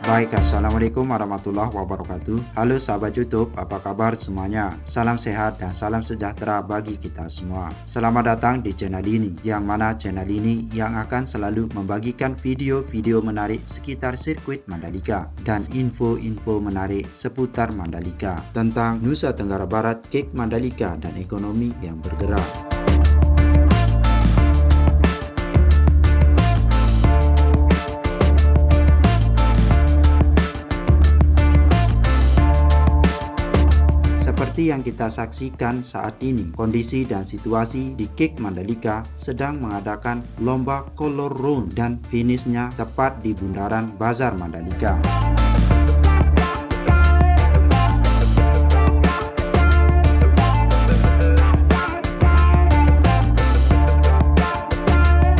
Baik, Assalamualaikum warahmatullahi wabarakatuh. Halo sahabat YouTube, apa kabar semuanya? Salam sehat dan salam sejahtera bagi kita semua. Selamat datang di channel ini, yang mana channel ini yang akan selalu membagikan video-video menarik sekitar sirkuit Mandalika dan info-info menarik seputar Mandalika, tentang Nusa Tenggara Barat, KIK Mandalika, dan ekonomi yang bergerak. Seperti yang kita saksikan saat ini, kondisi dan situasi di KIK Mandalika sedang mengadakan lomba color run dan finishnya tepat di bundaran Bazar Mandalika.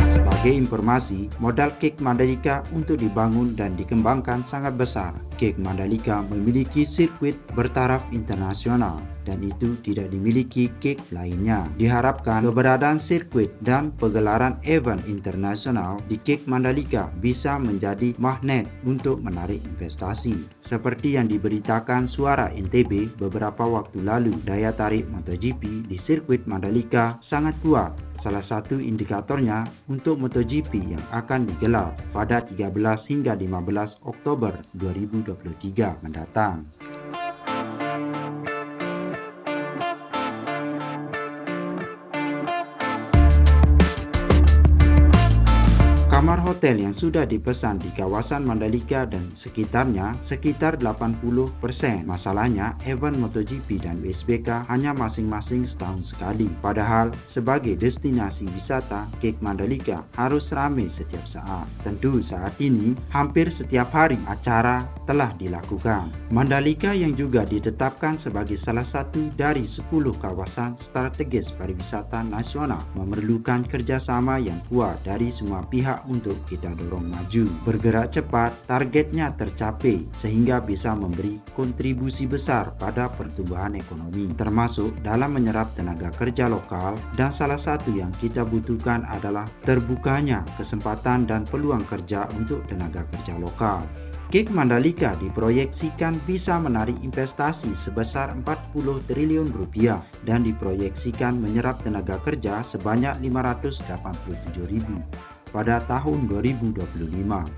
Sebagai informasi, modal KIK Mandalika untuk dibangun dan dikembangkan sangat besar. KIK Mandalika memiliki sirkuit bertaraf internasional dan itu tidak dimiliki KIK lainnya. Diharapkan keberadaan sirkuit dan pegelaran event internasional di KIK Mandalika bisa menjadi magnet untuk menarik investasi. Seperti yang diberitakan Suara NTB beberapa waktu lalu, daya tarik MotoGP di sirkuit Mandalika sangat kuat. Salah satu indikatornya untuk MotoGP yang akan digelar pada 13 hingga 15 Oktober 2023 mendatang. Kamar hotel yang sudah dipesan di kawasan Mandalika dan sekitarnya sekitar 80%. Masalahnya, event MotoGP dan WSBK hanya masing-masing setahun sekali. Padahal, sebagai destinasi wisata, KIK Mandalika harus ramai setiap saat. Tentu saat ini, hampir setiap hari acara telah dilakukan. Mandalika yang juga ditetapkan sebagai salah satu dari 10 kawasan strategis pariwisata nasional memerlukan kerjasama yang kuat dari semua pihak untuk kita dorong maju. Bergerak cepat, targetnya tercapai sehingga bisa memberi kontribusi besar pada pertumbuhan ekonomi, termasuk dalam menyerap tenaga kerja lokal, dan salah satu yang kita butuhkan adalah terbukanya kesempatan dan peluang kerja untuk tenaga kerja lokal. KIK Mandalika diproyeksikan bisa menarik investasi sebesar 40 triliun rupiah dan diproyeksikan menyerap tenaga kerja sebanyak 587.000 pada tahun 2025.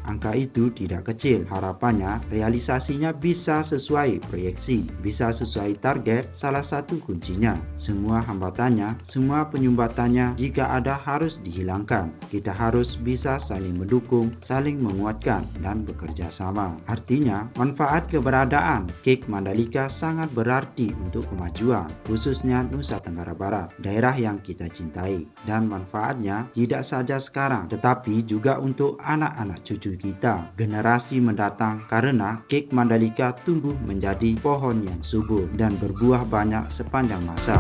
Angka itu tidak kecil. Harapannya realisasinya bisa sesuai proyeksi, bisa sesuai target. Salah satu kuncinya, semua hambatannya, semua penyumbatannya jika ada harus dihilangkan. Kita harus bisa saling mendukung, saling menguatkan, dan bekerja sama. Artinya, manfaat keberadaan KIK Mandalika sangat berarti untuk kemajuan, khususnya Nusa Tenggara Barat, daerah yang kita cintai. Dan manfaatnya tidak saja sekarang, tetapi juga untuk anak-anak cucu kita, generasi mendatang, karena KIK Mandalika tumbuh menjadi pohon yang subur dan berbuah banyak sepanjang masa.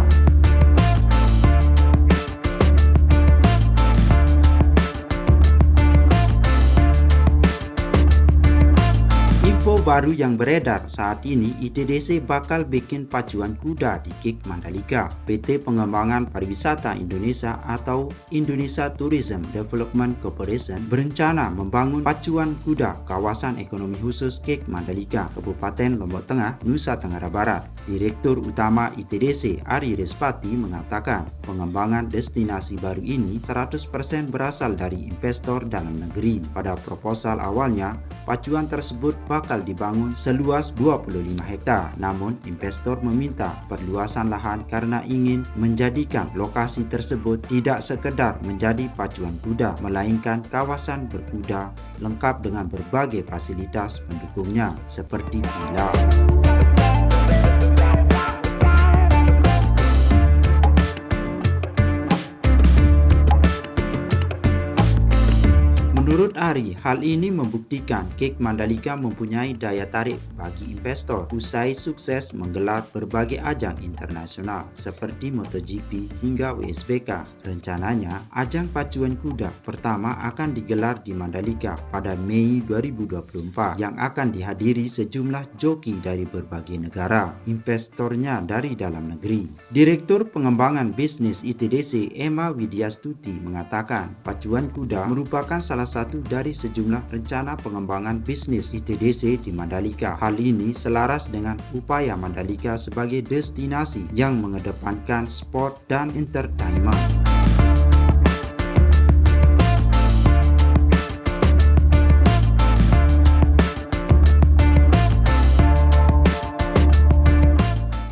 Info baru yang beredar saat ini, ITDC bakal bikin pacuan kuda di KIK Mandalika. PT Pengembangan Pariwisata Indonesia atau Indonesia Tourism Development Corporation berencana membangun pacuan kuda kawasan ekonomi khusus KIK Mandalika, Kabupaten Lombok Tengah, Nusa Tenggara Barat. Direktur Utama ITDC Ari Respati mengatakan, pengembangan destinasi baru ini 100% berasal dari investor dalam negeri. Pada proposal awalnya, pacuan tersebut bakal dibangun seluas 25 hektar. Namun, investor meminta perluasan lahan karena ingin menjadikan lokasi tersebut tidak sekedar menjadi pacuan kuda, melainkan kawasan berkuda lengkap dengan berbagai fasilitas pendukungnya seperti villa. Menurut Ari, hal ini membuktikan KIK Mandalika mempunyai daya tarik bagi investor usai sukses menggelar berbagai ajang internasional seperti MotoGP hingga WSBK. Rencananya, ajang pacuan kuda pertama akan digelar di Mandalika pada Mei 2024 yang akan dihadiri sejumlah joki dari berbagai negara, investornya dari dalam negeri. Direktur Pengembangan Bisnis ITDC Emma Widyastuti mengatakan, pacuan kuda merupakan salah satu dari dari sejumlah rencana pengembangan bisnis ITDC di Mandalika. Hal ini selaras dengan upaya Mandalika sebagai destinasi yang mengedepankan sport dan entertainment.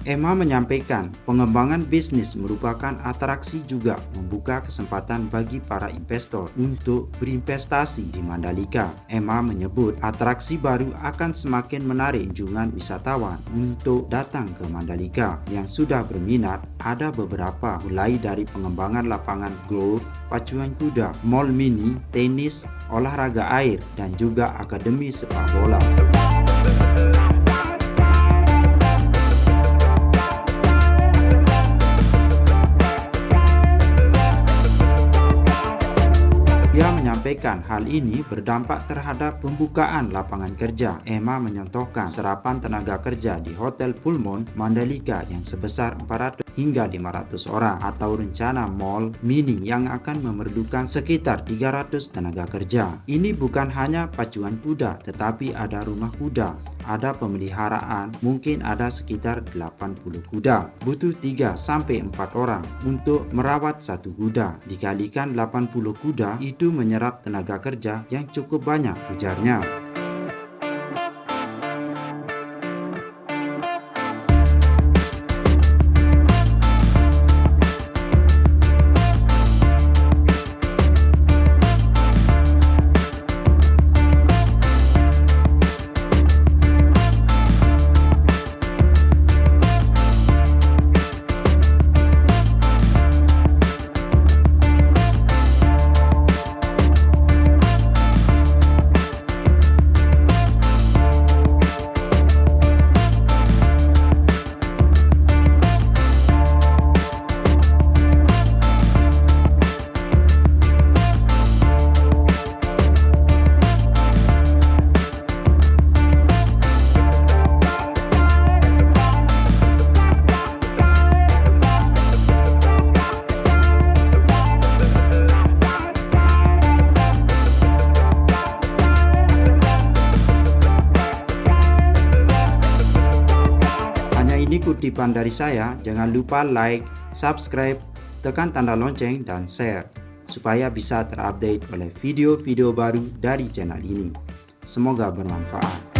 Emma menyampaikan, pengembangan bisnis merupakan atraksi juga membuka kesempatan bagi para investor untuk berinvestasi di Mandalika. Emma menyebut atraksi baru akan semakin menarik kunjungan wisatawan untuk datang ke Mandalika. Yang sudah berminat ada beberapa, mulai dari pengembangan lapangan golf, pacuan kuda, mall mini, tenis, olahraga air, dan juga akademi sepak bola. Dia menyampaikan hal ini berdampak terhadap pembukaan lapangan kerja. Emma menyontohkan serapan tenaga kerja di Hotel Pullman Mandalika yang sebesar 400 hingga 500 orang, atau rencana mall mini yang akan memerlukan sekitar 300 tenaga kerja. Ini bukan hanya pacuan kuda, tetapi ada rumah kuda, ada pemeliharaan, mungkin ada sekitar 80 kuda. Butuh 3-4 orang untuk merawat satu kuda. Dikalikan 80 kuda, itu menyerap tenaga kerja yang cukup banyak, ujarnya. Ini kutipan dari saya. Jangan lupa like, subscribe, tekan tanda lonceng, dan share supaya bisa terupdate oleh video-video baru dari channel ini. Semoga bermanfaat.